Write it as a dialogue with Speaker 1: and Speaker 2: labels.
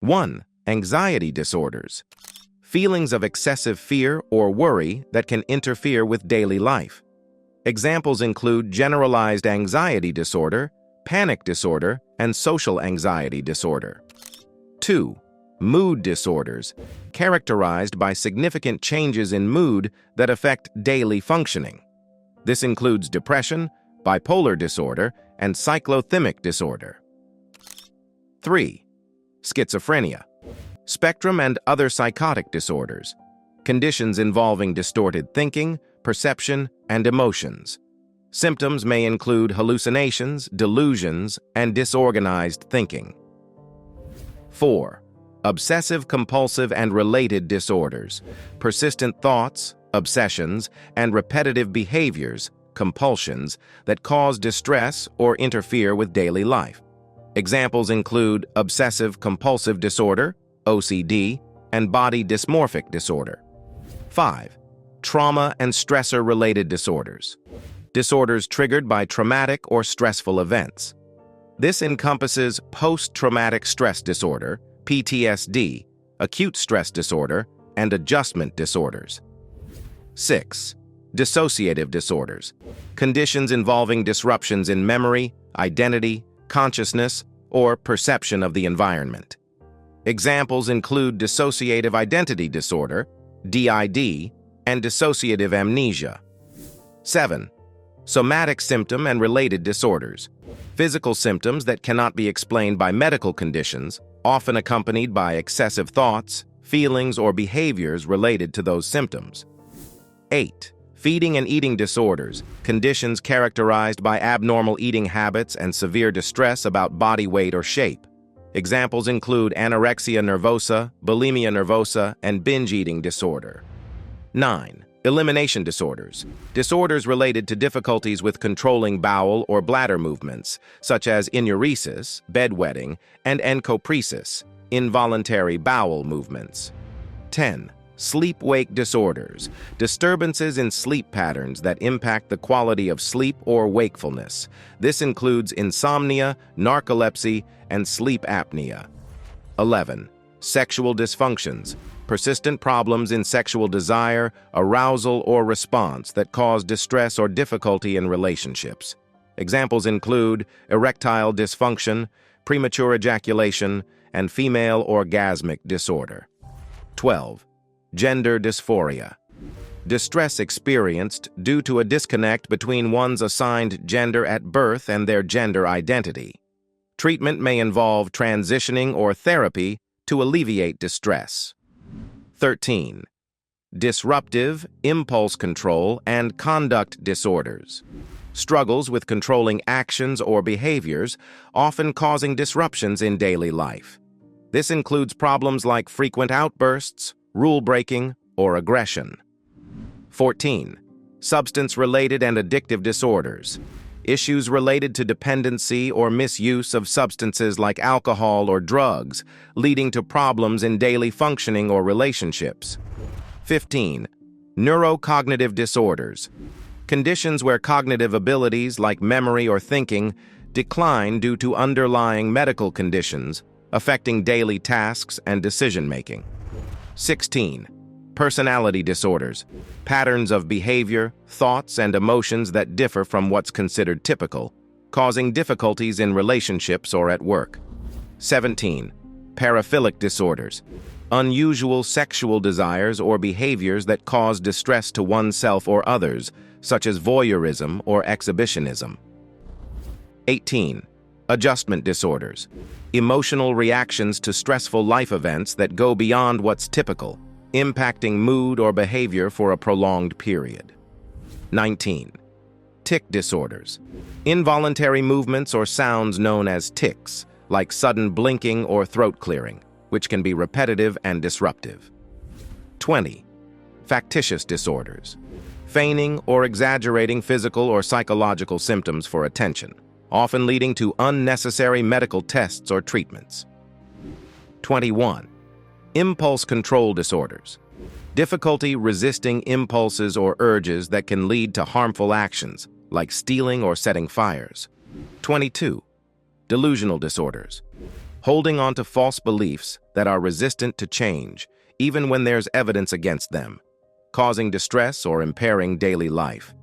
Speaker 1: 1. Anxiety disorders. Feelings of excessive fear or worry that can interfere with daily life. Examples include generalized anxiety disorder, panic disorder, and social anxiety disorder. 2. Mood disorders, characterized by significant changes in mood that affect daily functioning. This includes depression, bipolar disorder, and cyclothymic disorder. 3. Schizophrenia, spectrum and other psychotic disorders, conditions involving distorted thinking, perception, and emotions. Symptoms may include hallucinations, delusions, and disorganized thinking. 4. Obsessive-compulsive and related disorders, persistent thoughts, obsessions, and repetitive behaviors, compulsions, that cause distress or interfere with daily life. Examples include obsessive-compulsive disorder, OCD, and body dysmorphic disorder. 5. Trauma and stressor-related disorders, disorders triggered by traumatic or stressful events. This encompasses post-traumatic stress disorder, PTSD, acute stress disorder, and adjustment disorders. 6. Dissociative disorders, conditions involving disruptions in memory, identity, consciousness, or perception of the environment. Examples include dissociative identity disorder, DID, and dissociative amnesia. 7. Somatic symptom and related disorders, physical symptoms that cannot be explained by medical conditions, often accompanied by excessive thoughts, feelings, or behaviors related to those symptoms. 8. Feeding and eating disorders, conditions characterized by abnormal eating habits and severe distress about body weight or shape. Examples include anorexia nervosa, bulimia nervosa, and binge eating disorder. 9. Elimination disorders, disorders related to difficulties with controlling bowel or bladder movements, such as enuresis, bedwetting, and encopresis, involuntary bowel movements. 10. Sleep-wake disorders, disturbances in sleep patterns that impact the quality of sleep or wakefulness. This includes insomnia, narcolepsy, and sleep apnea. 11. Sexual dysfunctions, persistent problems in sexual desire, arousal, or response that cause distress or difficulty in relationships. Examples include erectile dysfunction, premature ejaculation, and female orgasmic disorder. 12. Gender dysphoria, distress experienced due to a disconnect between one's assigned gender at birth and their gender identity. Treatment may involve transitioning or therapy to alleviate distress. 13. Disruptive, impulse control, and conduct disorders, struggles with controlling actions or behaviors, often causing disruptions in daily life. This includes problems like frequent outbursts, rule-breaking, or aggression. 14. Substance-related and addictive disorders, issues related to dependency or misuse of substances like alcohol or drugs, leading to problems in daily functioning or relationships. 15. Neurocognitive disorders, conditions where cognitive abilities like memory or thinking decline due to underlying medical conditions affecting daily tasks and decision-making. 16. Personality disorders, patterns of behavior, thoughts, and emotions that differ from what's considered typical, causing difficulties in relationships or at work. 17. Paraphilic disorders, unusual sexual desires or behaviors that cause distress to oneself or others, such as voyeurism or exhibitionism. 18. Adjustment disorders, emotional reactions to stressful life events that go beyond what's typical, impacting mood or behavior for a prolonged period. 19. Tic disorders, involuntary movements or sounds known as tics, like sudden blinking or throat clearing, which can be repetitive and disruptive. 20. Factitious disorders, feigning or exaggerating physical or psychological symptoms for attention, often leading to unnecessary medical tests or treatments. 21. Impulse control disorders, difficulty resisting impulses or urges that can lead to harmful actions, like stealing or setting fires. 22. Delusional disorders, holding on to false beliefs that are resistant to change, even when there's evidence against them, causing distress or impairing daily life.